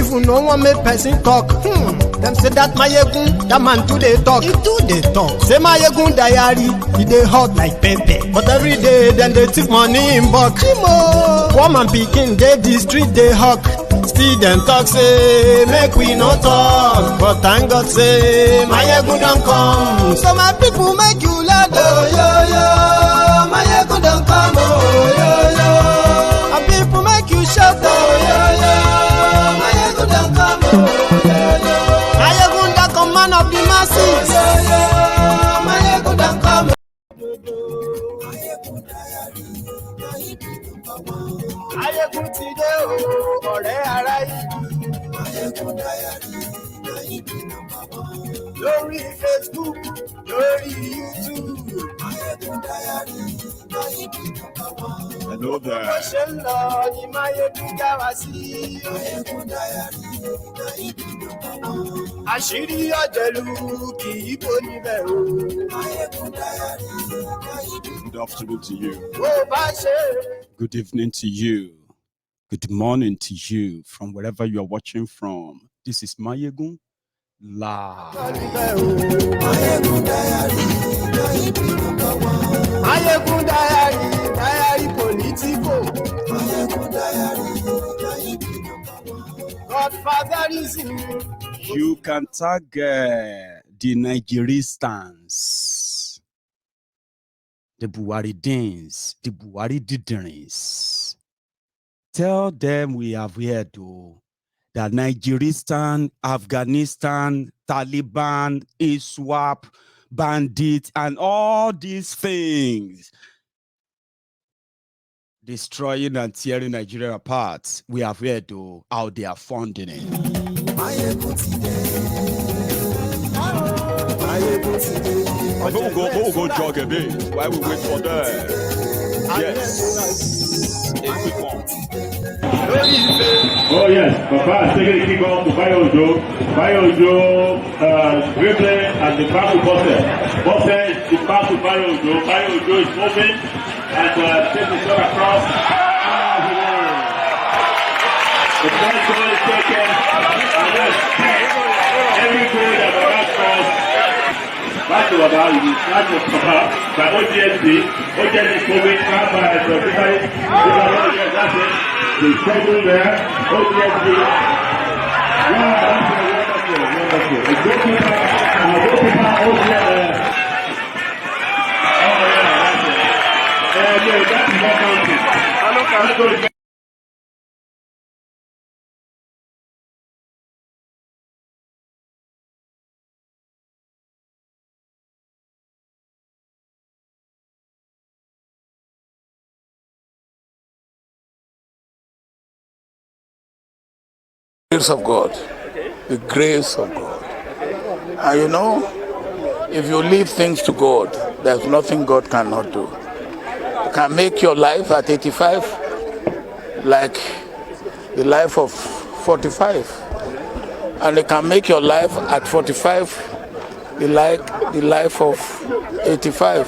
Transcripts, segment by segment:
even no one make person talk. Them say that Mayegun, that man too they talk. He too they talk. Say Mayegun diary, he dey hot like pepper. But every day then they take money in bulk. Poor man pikin dey the street they hawk. Still them talk say make we no talk. But thank God say Mayegun don't come. So my people make you laugh. Oh yo yo, Mayegun don't come. Oh yo yo, my people make you shout. Oh yo yo, Mayegun don't come. Oh yo yo, Mayegun the command of the masses. Oh yo yo, Mayegun don't come. Mayegun ti dé o, ọ̀rẹ́ ará yìí. Mayegun diary, lórí Facebook, lórí YouTube. Mayegun diary, hello there. Bó ṣe ń lọ ni Mayegun já wa sí. Mayegun diary, àṣírí ọ̀jẹ̀lú kì í bò níbẹ̀ o. Mayegun diary. Good afternoon to you. Good evening to you. Good morning to you from wherever you are watching from. This is Mayegun Live. Mayegun diary, Mayegun diary politico. Mayegun diary, Godfatherism. You can tag the Nigeristans, the Buhari Dins, the Buhari Diderins. Tell them we have here to that Nigeristan, Afghanistan, Taliban, ISWAP, bandits, and all these things destroying and tearing Nigeria apart. We have here to how they are funding it. We'll go jog a bit while we wait for them. Yes. A quick one. Oh yes, Papa is taking the kick off to Bayojo. Bayojo dribbling and the back to Bosse. Bosse is the back to Bayojo. Bayojo is moving and takes the shot across. The first goal is taken and that's every goal that Baba scores. Back to Baba, you will start with Papa by OGSD. OGSD is moving now by the that's it. The struggle there, OGSD. Yeah, that's wonderful. The goalkeeper, OGSD. Oh yeah, that's it. Yeah, that's not counting. Grace of God, the grace of God. And you know, if you leave things to God, there's nothing God cannot do. You can make your life at 85 like the life of 45, and it can make your life at 45 the life of 85.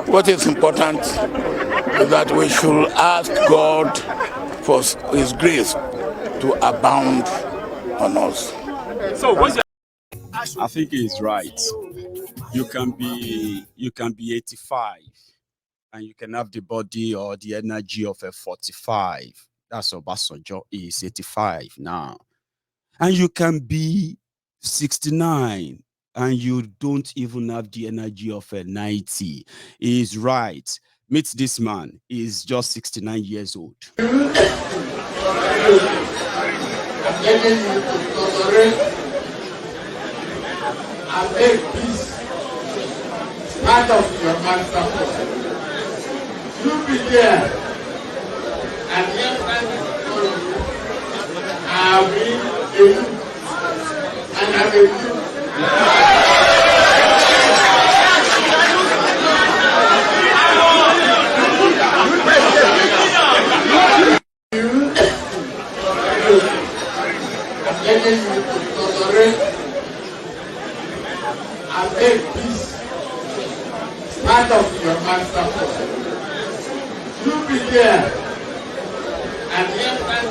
What is important is that we should ask God for His grace to abound on us. So I think he's right. You can be 85 and you can have the body or the energy of a 45. That's Obasanjo is 85 now. And you can be 69 and you don't even have the energy of a 90. He's right. Meet this man. He's just 69 years old. Letting you to tolerate and make peace part of your master plan. You be there and every I will a youth and I'm a youth. Letting you to tolerate and make peace part of your master plan. You be there and every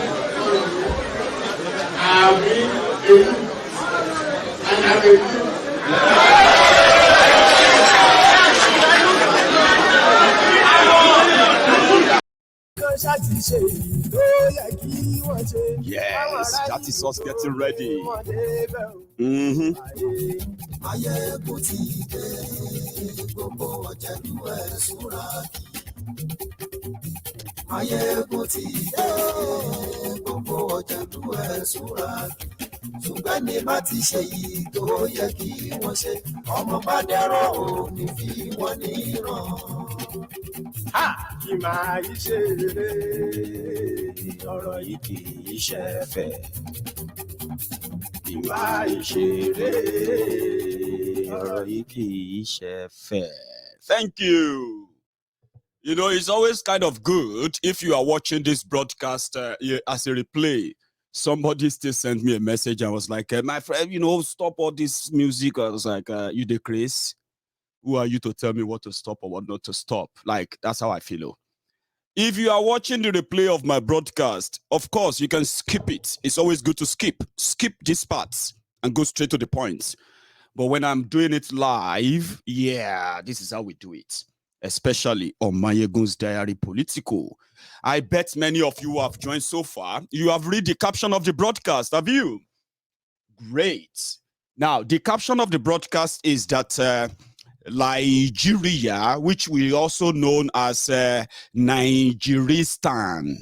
I Are we a youth? And I'm a youth. Yes, that is us getting ready. ṣùgbọ́n ní bá ti ṣe yìí tó yẹ kí wọ́n ṣe ọmọ bá dẹ́rọ̀ ò ní fi wọ́n níran. Kì máa yí ṣe rere ọ̀rọ̀ yìí kì í ṣe fẹ́. Kì máa yí ṣe rere ọ̀rọ̀ yìí kì í ṣe fẹ́. Thank you. You know, it's always kind of good if you are watching this broadcast as a replay. Somebody still sent me a message and was like, my friend, you know, stop all this music. I was like, you the Chris? Who are you to tell me what to stop or what not to stop? Like, that's how I feel. If you are watching the replay of my broadcast, of course, you can skip it. It's always good to skip these parts and go straight to the point. But when I'm doing it live, yeah, this is how we do it. Especially on Mayegun's Diary Political. I bet many of you who have joined so far, you have read the caption of the broadcast, have you? Great. Now, the caption of the broadcast is that Nigeria, which we also known as Nigeristan,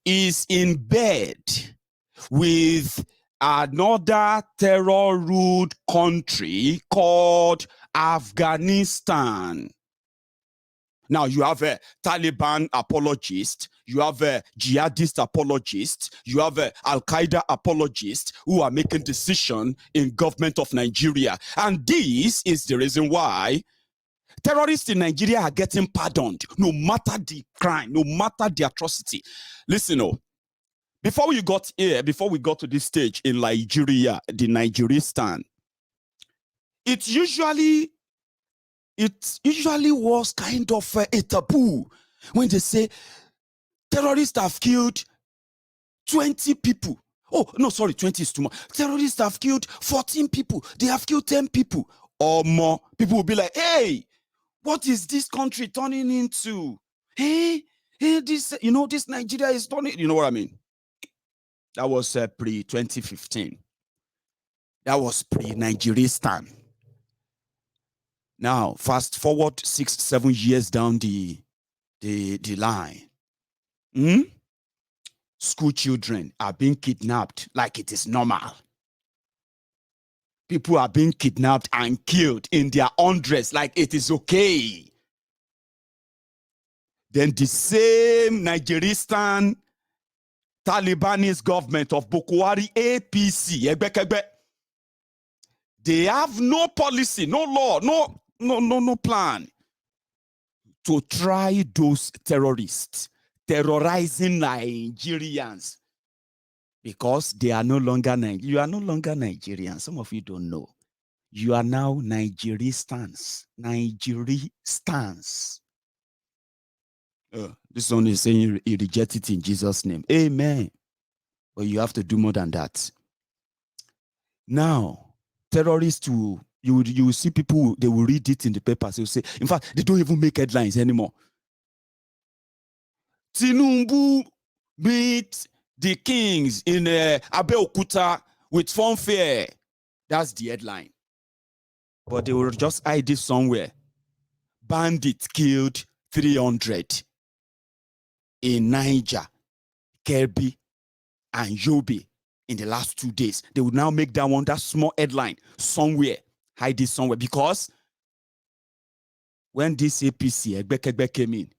is in bed with another terror-ruled country called Afghanistan. Now, you have a Taliban apologist, you have a jihadist apologist, you have a Al-Qaeda apologist who are making decisions in government of Nigeria. And this is the reason why terrorists in Nigeria are getting pardoned, no matter the crime, no matter the atrocity. Listen, before we got here, before we got to this stage in Nigeria, the Nigeristan, it usually was kind of a taboo when they say terrorists have killed 20 people. Oh, no, sorry, 20 is too much. Terrorists have killed 14 people. They have killed 10 people or more. People will be like, hey, what is this country turning into? Hey, this, you know, this Nigeria is turning, you know what I mean? That was pre-2015. That was pre-Nigeristan. Now, fast forward 6-7 years down the line. School children are being kidnapped like it is normal. People are being kidnapped and killed in their hundreds like it is okay. Then the same Nigeristan Talibanese government of Buhari APC, they have no policy, no law, no plan to try those terrorists terrorizing Nigerians because they are no longer you are no longer Nigerians. Some of you don't know. You are now Nigeristans. This one is saying you reject it in Jesus' name. Amen. But you have to do more than that. Now, terrorists you will see people, they will read it in the papers. They will say, in fact, they don't even make headlines anymore. Tinubu beat the kings in Abeokuta with fanfare. That's the headline. But they will just hide it somewhere. Bandits killed 300 in Niger, Kebbi, and Yobe in the last 2 days. They will now make that one, that small headline somewhere, hide it somewhere. Because when this APC, Egbekegbe came in,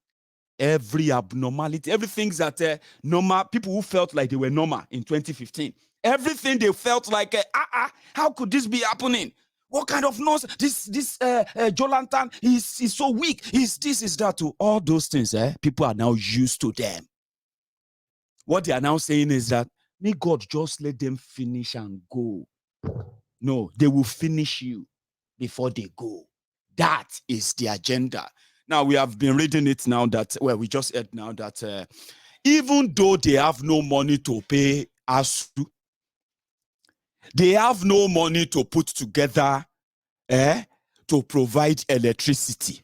every abnormality, everything that normal, people who felt like they were normal in 2015, everything they felt like, how could this be happening? What kind of nonsense? This Jolantan, he's so weak. He's this, is that too. All those things, people are now used to them. What they are now saying is that, may God just let them finish and go. No, they will finish you before they go. That is the agenda. Now, we have been reading it now that, well, we just heard now that even though they have no money to pay ASU, They have no money to put together to provide electricity.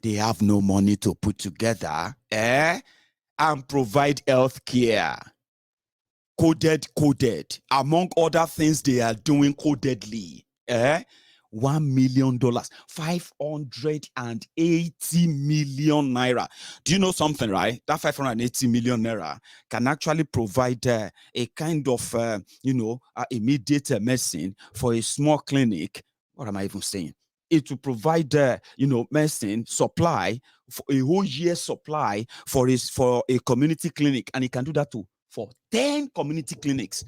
They have no money to put together and provide health care. Coded. Among other things they are doing codedly. $1 million, 580 million naira. Do you know something, right? That 580 million naira can actually provide a kind of, immediate medicine for a small clinic. What am I even saying? It will provide, medicine supply for a whole year's supply for a community clinic, and it can do that too for 10 community clinics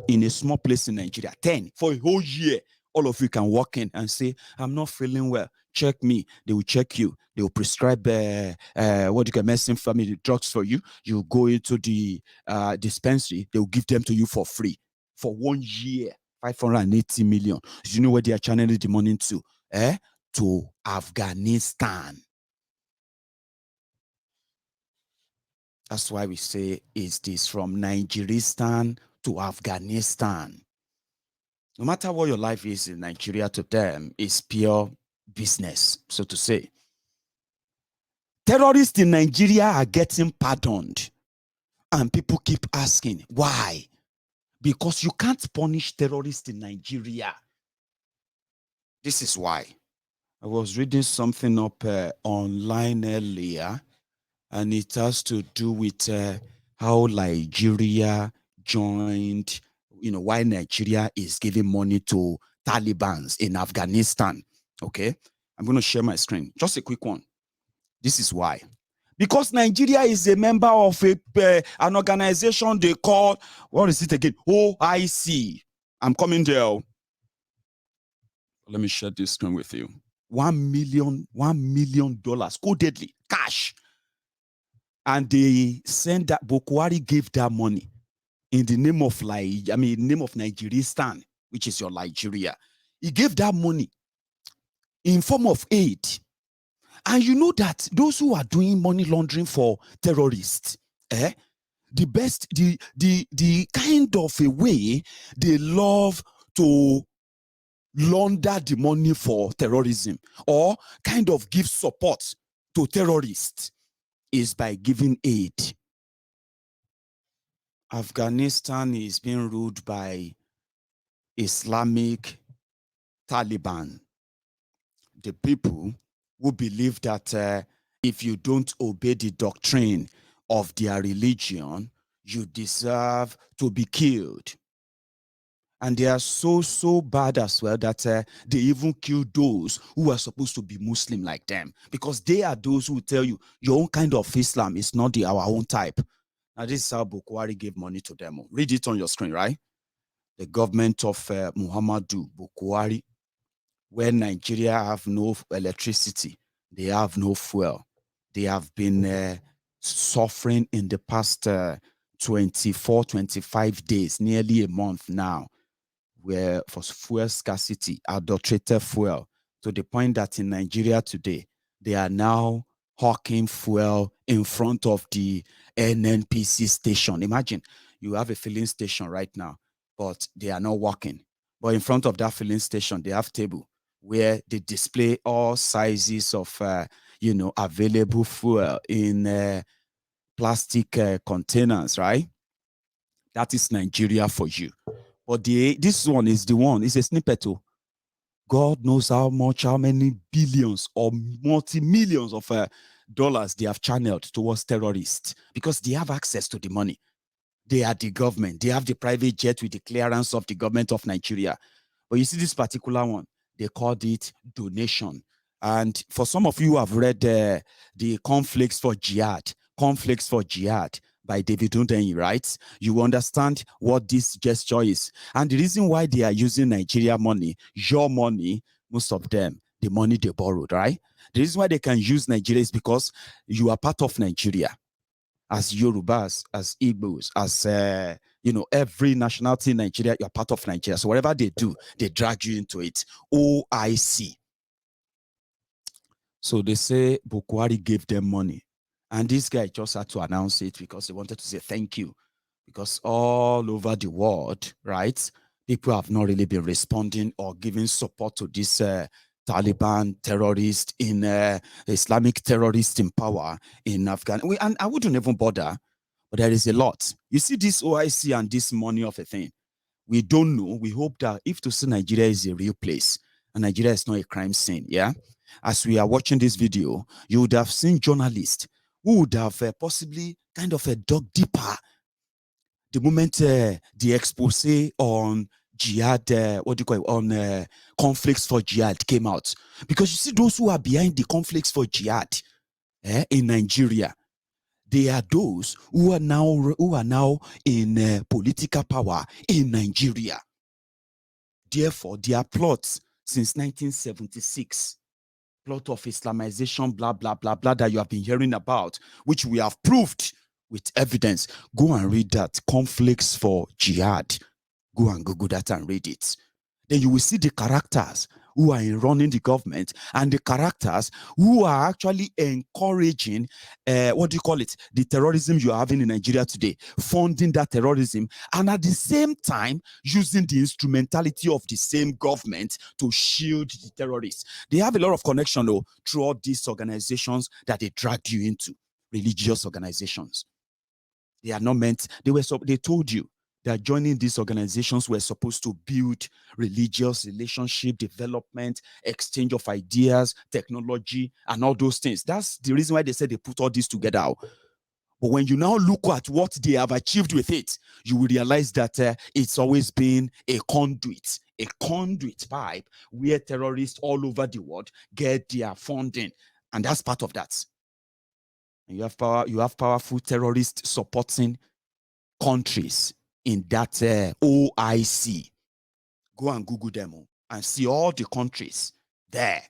in a small place in Nigeria. 10 for a whole year. All of you can walk in and say, I'm not feeling well. Check me. They will check you. They will prescribe medicine family drugs for you. You go into the dispensary. They will give them to you for free for 1 year. 580 million. Do you know where they are channeling the money to? To Afghanistan. That's why we say is this from Nigeristan to Afghanistan. No matter what your life is in Nigeria, to them is pure business, so to say. Terrorists in Nigeria are getting pardoned. And people keep asking, why? Because you can't punish terrorists in Nigeria. This is why. I was reading something up online earlier, and it has to do with how Nigeria joined, why Nigeria is giving money to Talibans in Afghanistan. Okay, I'm going to share my screen. Just a quick one. This is why. Because Nigeria is a member of an organization they call, what is it again? OIC. I'm coming there. Let me share this screen with you. $1 million codedly, cash. And they sent that Buhari gave that money in the name of name of Nigeristan, which is your Nigeria. He gave that money in form of aid. And you know that those who are doing money laundering for terrorists, the kind of a way they love to launder the money for terrorism or kind of give support to terrorists is by giving aid. Afghanistan is being ruled by Islamic Taliban, the people who believe that if you don't obey the doctrine of their religion, you deserve to be killed. And they are so bad as well that they even kill those who are supposed to be Muslim like them, because they are those who tell you your own kind of Islam is not our own type. Now, this is how Buhari gave money to them. Read it on your screen, right? The government of Muhammadu Buhari, where Nigeria have no electricity, they have no fuel. They have been suffering in the past 24, 25 days, nearly a month now, where for fuel scarcity, adulterated fuel, to the point that in Nigeria today, they are now hawking fuel in front of the NNPC station. Imagine you have a filling station right now, but they are not working. But in front of that filling station, they have table where they display all sizes of, available fuel in plastic containers, right? That is Nigeria for you. But this one is the one, it's a snippet. God knows how many billions or multi-millions of dollars they have channeled towards terrorists, because they have access to the money. They are the government. They have the private jet with the clearance of the government of Nigeria. But you see this particular one, they called it donation. And for some of you who have read the Conflicts for Jihad by David Hundeyin, right? You understand what this gesture is. And the reason why they are using Nigeria money, your money, most of them, the money they borrowed, right? The reason why they can use Nigeria is because you are part of Nigeria. As Yorubas, as Igbos, as every nationality in Nigeria, you're part of Nigeria. So whatever they do, they drag you into it. OIC. So they say Buhari gave them money. And this guy just had to announce it because he wanted to say thank you. Because all over the world, right, people have not really been responding or giving support to this Taliban terrorist in Islamic terrorist in power in Afghan. And I wouldn't even bother, but there is a lot. You see this OIC and this money of a thing. We don't know. We hope that if to see Nigeria is a real place and Nigeria is not a crime scene, yeah? As we are watching this video, you would have seen journalists who would have possibly kind of dug deeper the moment the expose on jihad, what do you call it, on conflicts for jihad came out. Because you see those who are behind the conflicts for jihad in Nigeria, they are those who are now in political power in Nigeria. Therefore, their plots since 1976, plot of Islamization, blah, blah, blah, blah, that you have been hearing about, which we have proved with evidence. Go and read that. Conflicts for jihad. Go and Google that and read it. Then you will see the characters who are in running the government and the characters who are actually encouraging, what do you call it, the terrorism you are having in Nigeria today, funding that terrorism, and at the same time using the instrumentality of the same government to shield the terrorists. They have a lot of connection though throughout these organizations that they dragged you into, religious organizations. They are not meant, they told you that joining these organizations were supposed to build religious relationship, development, exchange of ideas, technology, and all those things. That's the reason why they said they put all this together. But when you now look at what they have achieved with it, you will realize that it's always been a conduit pipe where terrorists all over the world get their funding. And that's part of that. And you have powerful terrorists supporting countries in that OIC. Go and Google them and see all the countries there.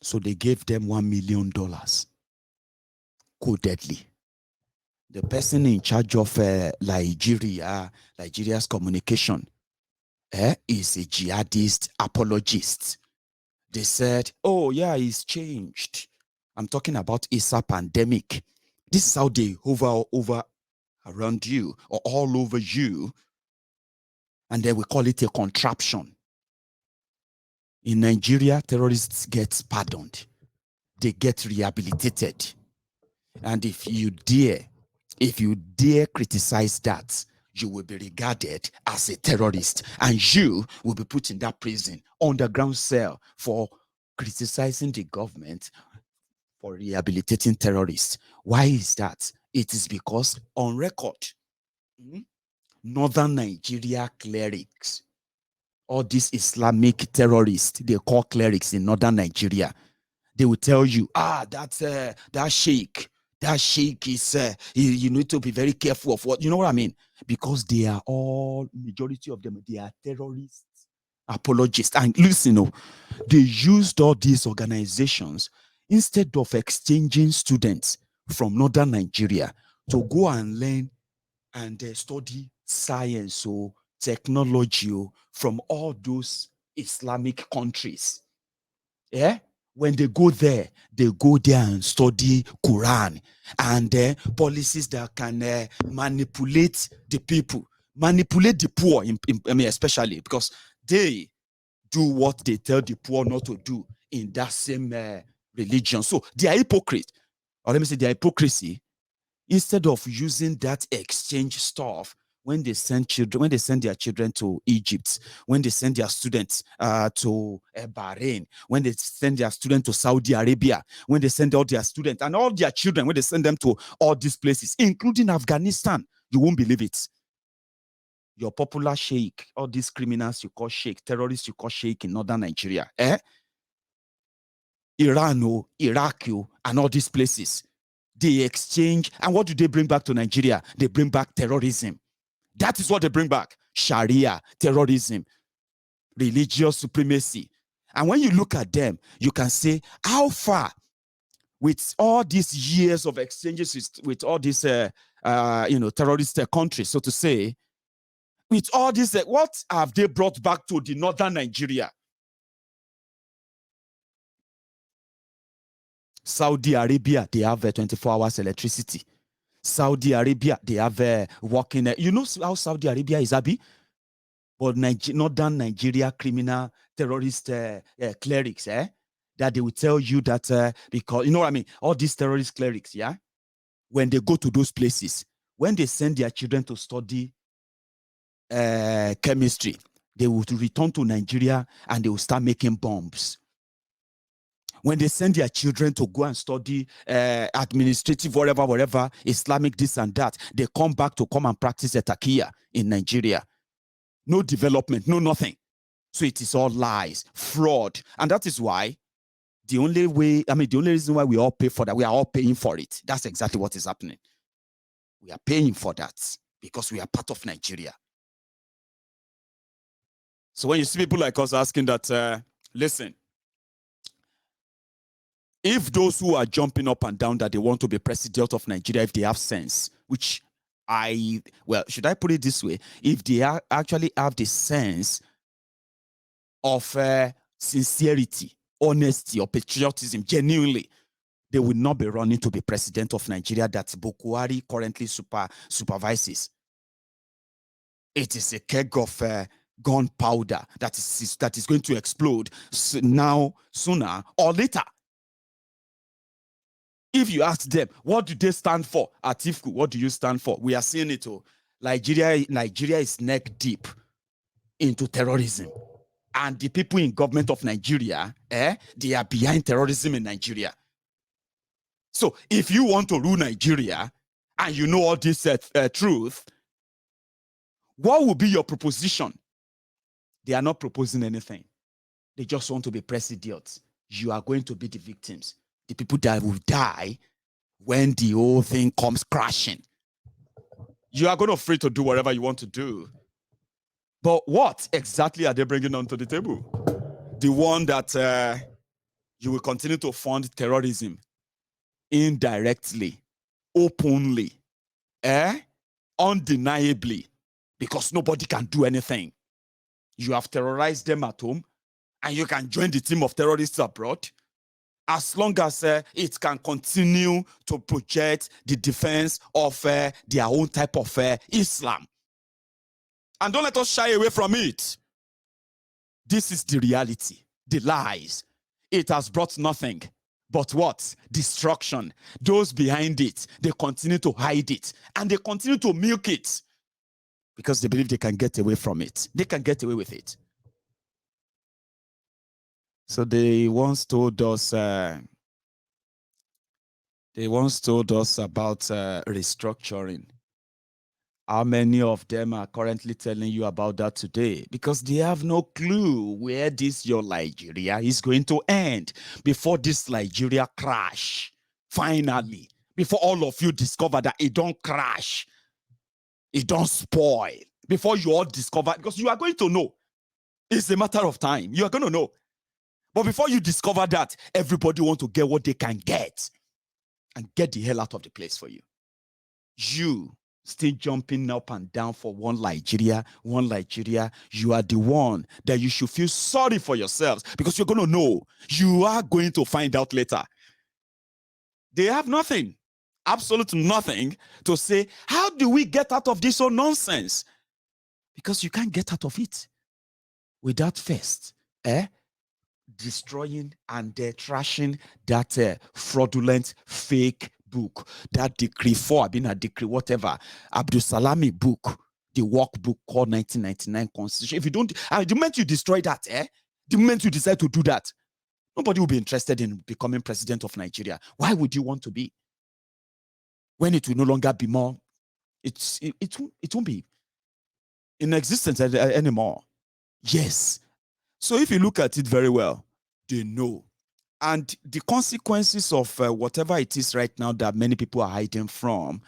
So they gave them $1 million codedly. The person in charge of Nigeria's communication is a jihadist apologist. They said, oh yeah, it's changed. I'm talking about ISA pandemic. This is how they hover over around you or all over you, and then we call it a contraption. In Nigeria, terrorists get pardoned. They get rehabilitated. And if you dare criticize that, you will be regarded as a terrorist and you will be put in that prison, underground cell for criticizing the government for rehabilitating terrorists. Why is that? It is because on record, northern Nigeria clerics, all these Islamic terrorists, they call clerics in northern Nigeria, they will tell you, that sheikh is, you need to be very careful of what, you know what I mean? Because they are all, majority of them, they are terrorists, apologists. And listen, they used all these organizations instead of exchanging students from northern Nigeria to go and learn and study science or technology from all those Islamic countries. Yeah? When they go there and study Quran and policies that can manipulate the people, manipulate the poor, especially because they do what they tell the poor not to do in that same religion. So they are hypocrites, or let me say their hypocrisy. Instead of using that exchange stuff when they send their children to Egypt, when they send their students to Bahrain, when they send their students to Saudi Arabia, when they send all their students and all their children, when they send them to all these places, including Afghanistan, you won't believe it. Your popular sheikh, all these criminals you call sheikh, terrorists you call sheikh in northern Nigeria, Iran, Iraq, and all these places, they exchange. And what do they bring back to Nigeria? They bring back terrorism. That is what they bring back. Sharia, terrorism, religious supremacy. And when you look at them, you can say, how far, with all these years of exchanges with all these terrorist countries, so to say, with all this, what have they brought back to the northern Nigeria? Saudi Arabia, they have 24 hours electricity. Saudi Arabia, they have working. You know how Saudi Arabia is, Abi? But northern Nigeria criminal terrorist clerics, that they will tell you that because, you know what I mean? All these terrorist clerics, yeah? When they go to those places, when they send their children to study chemistry, they will return to Nigeria and they will start making bombs. When they send their children to go and study administrative, whatever, Islamic this and that, they come back to come and practice etakia in Nigeria. No development, no nothing. So it is all lies, fraud. And that is why the only reason why we all pay for that, we are all paying for it. That's exactly what is happening. We are paying for that because we are part of Nigeria. So when you see people like us asking that, listen, if those who are jumping up and down that they want to be president of Nigeria, if they have sense, which should I put it this way? If they actually have the sense of sincerity, honesty, or patriotism, genuinely, they will not be running to be president of Nigeria that Buhari currently supervises. It is a keg of gunpowder that is going to explode now, sooner or later. If you ask them, what do they stand for? Atiku, what do you stand for? We are seeing it. Nigeria is neck deep into terrorism. And the people in government of Nigeria, they are behind terrorism in Nigeria. So if you want to rule Nigeria and you know all this truth, what will be your proposition? They are not proposing anything. They just want to be presidents. You are going to be the victims. The people that will die when the whole thing comes crashing. You are going to free to do whatever you want to do. But what exactly are they bringing onto the table? The one that you will continue to fund terrorism indirectly, openly, undeniably, because nobody can do anything. You have terrorized them at home, and you can join the team of terrorists abroad, as long as it can continue to project the defense of their own type of Islam. And don't let us shy away from it. This is the reality, the lies. It has brought nothing but what? Destruction. Those behind it, they continue to hide it, and they continue to milk it because they believe they can get away from it. They can get away with it. So they once told us about restructuring. How many of them are currently telling you about that today? Because they have no clue where this your Nigeria is going to end before this Nigeria crash. Finally, before all of you discover that it don't crash, it don't spoil. Before you all discover, because you are going to know. It's a matter of time. You are going to know. But before you discover that, everybody wants to get what they can get and get the hell out of the place for you. You still jumping up and down for one Nigeria. You are the one that you should feel sorry for yourselves, because you're going to know. You are going to find out later. They have nothing, absolutely nothing to say. How do we get out of this old nonsense? Because you can't get out of it without first, destroying and trashing that fraudulent fake book, that decree 4, being a decree, whatever, Abdul Salami book, the workbook called 1999 Constitution. If you don't, the moment you destroy that, the moment you decide to do that, nobody will be interested in becoming president of Nigeria. Why would you want to be? When it will no longer be more, it won't be in existence anymore. Yes. So if you look at it very well, they know. And the consequences of whatever it is right now that many people are hiding from,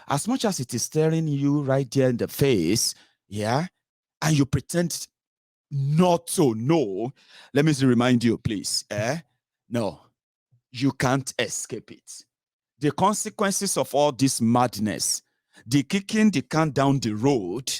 as much as it is staring you right there in the face, and you pretend not to know, let me remind you, please, no, you can't escape it. The consequences of all this madness, the kicking the can down the road,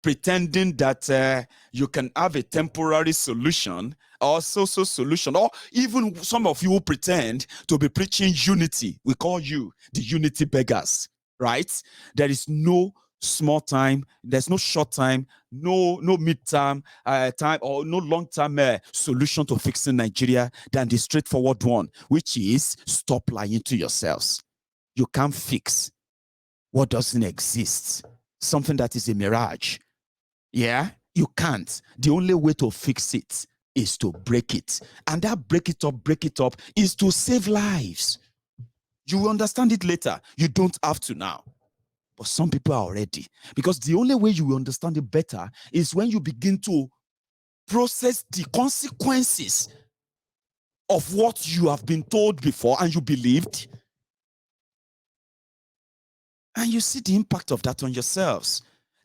pretending that you can have a temporary solution or social solution, or even some of you who pretend to be preaching unity. We call you the unity beggars. right? There is no small time, there's no short time, no mid-term time, or no long-term solution to fixing Nigeria than the straightforward one, which is stop lying to yourselves. You can't fix what doesn't exist, something that is a mirage. Yeah, you can't. The only way to fix it is to break it. And that break it up is to save lives. You will understand it later. You don't have to now. But some people are already. Because the only way you will understand it better is when you begin to process the consequences of what you have been told before and you believed. And you see the impact of that on yourselves.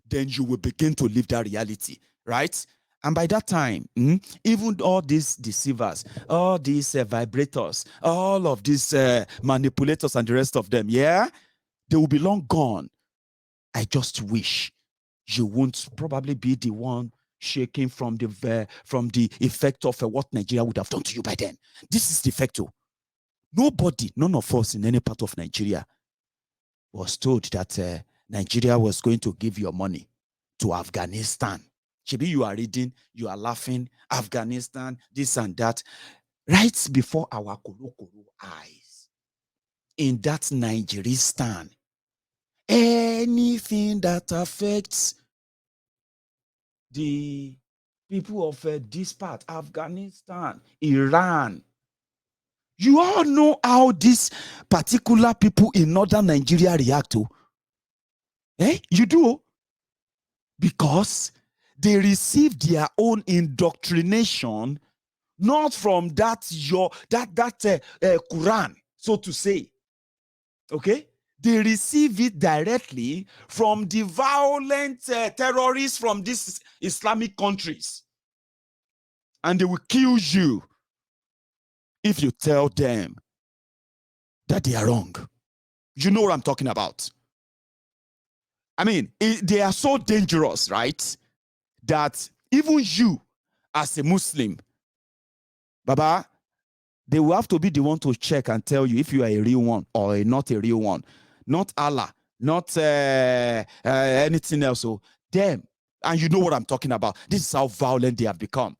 Then you will begin to live that reality, right? And by that time, even all these deceivers, all these vibrators, all of these manipulators and the rest of them, yeah, they will be long gone. I just wish you won't probably be the one shaking from the effect of what Nigeria would have done to you by then. This is the effect. Nobody, none of us in any part of Nigeria was told that Nigeria was going to give your money to Afghanistan. Maybe you are reading, you are laughing, Afghanistan, this and that, right before our koro eyes. In that Nigeristan, anything that affects the people of this part, Afghanistan, Iran, you all know how these particular people in northern Nigeria react to. You do? Because they receive their own indoctrination not from that Quran, so to say. Okay? They receive it directly from the violent terrorists from these Islamic countries. And they will kill you if you tell them that they are wrong. You know what I'm talking about. I mean, they are so dangerous, right? That even you, as a Muslim, Baba, they will have to be the one to check and tell you if you are a real one or not a real one. Not Allah, not anything else. So them, and you know what I'm talking about. This is how violent they have become.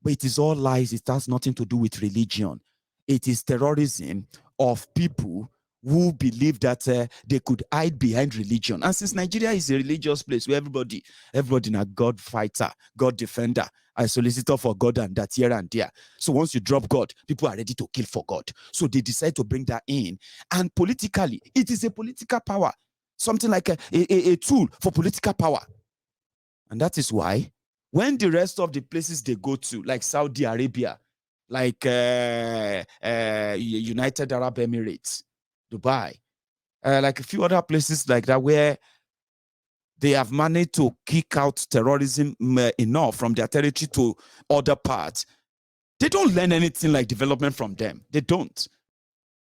But it is all lies. It has nothing to do with religion. It is terrorism of people who believe that they could hide behind religion. And since Nigeria is a religious place where everybody is a God fighter, God defender, a solicitor for God and that here and there. So once you drop God, people are ready to kill for God. So they decide to bring that in. And politically, it is a political power, something like a tool for political power. And that is why when the rest of the places they go to, like Saudi Arabia, like United Arab Emirates, Dubai, like a few other places like that where they have managed to kick out terrorism enough from their territory to other parts, they don't learn anything like development from them. They don't.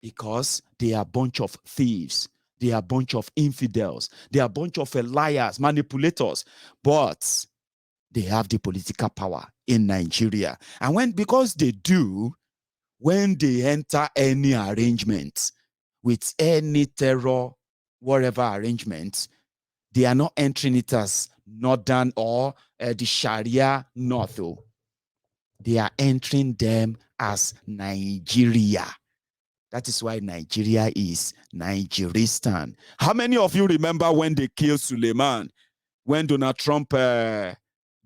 Because they are a bunch of thieves. They are a bunch of infidels. They are a bunch of liars, manipulators. But they have the political power in Nigeria. And because they do, when they enter any arrangement with any terror, whatever arrangement, they are not entering it as northern or the Sharia north. They are entering them as Nigeria. That is why Nigeria is Nigeristan. How many of you remember when they killed Suleiman? When Donald Trump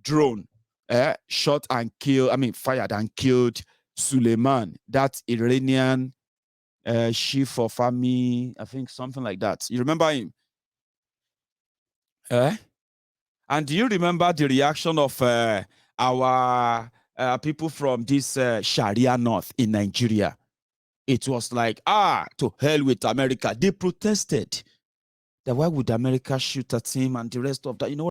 drone shot and killed, fired and killed Suleiman, that Iranian chief of army, I think something like that. You remember him? And do you remember the reaction of our people from this Sharia North in Nigeria? It was like, to hell with America. They protested that why would America shoot at him and the rest of that? You know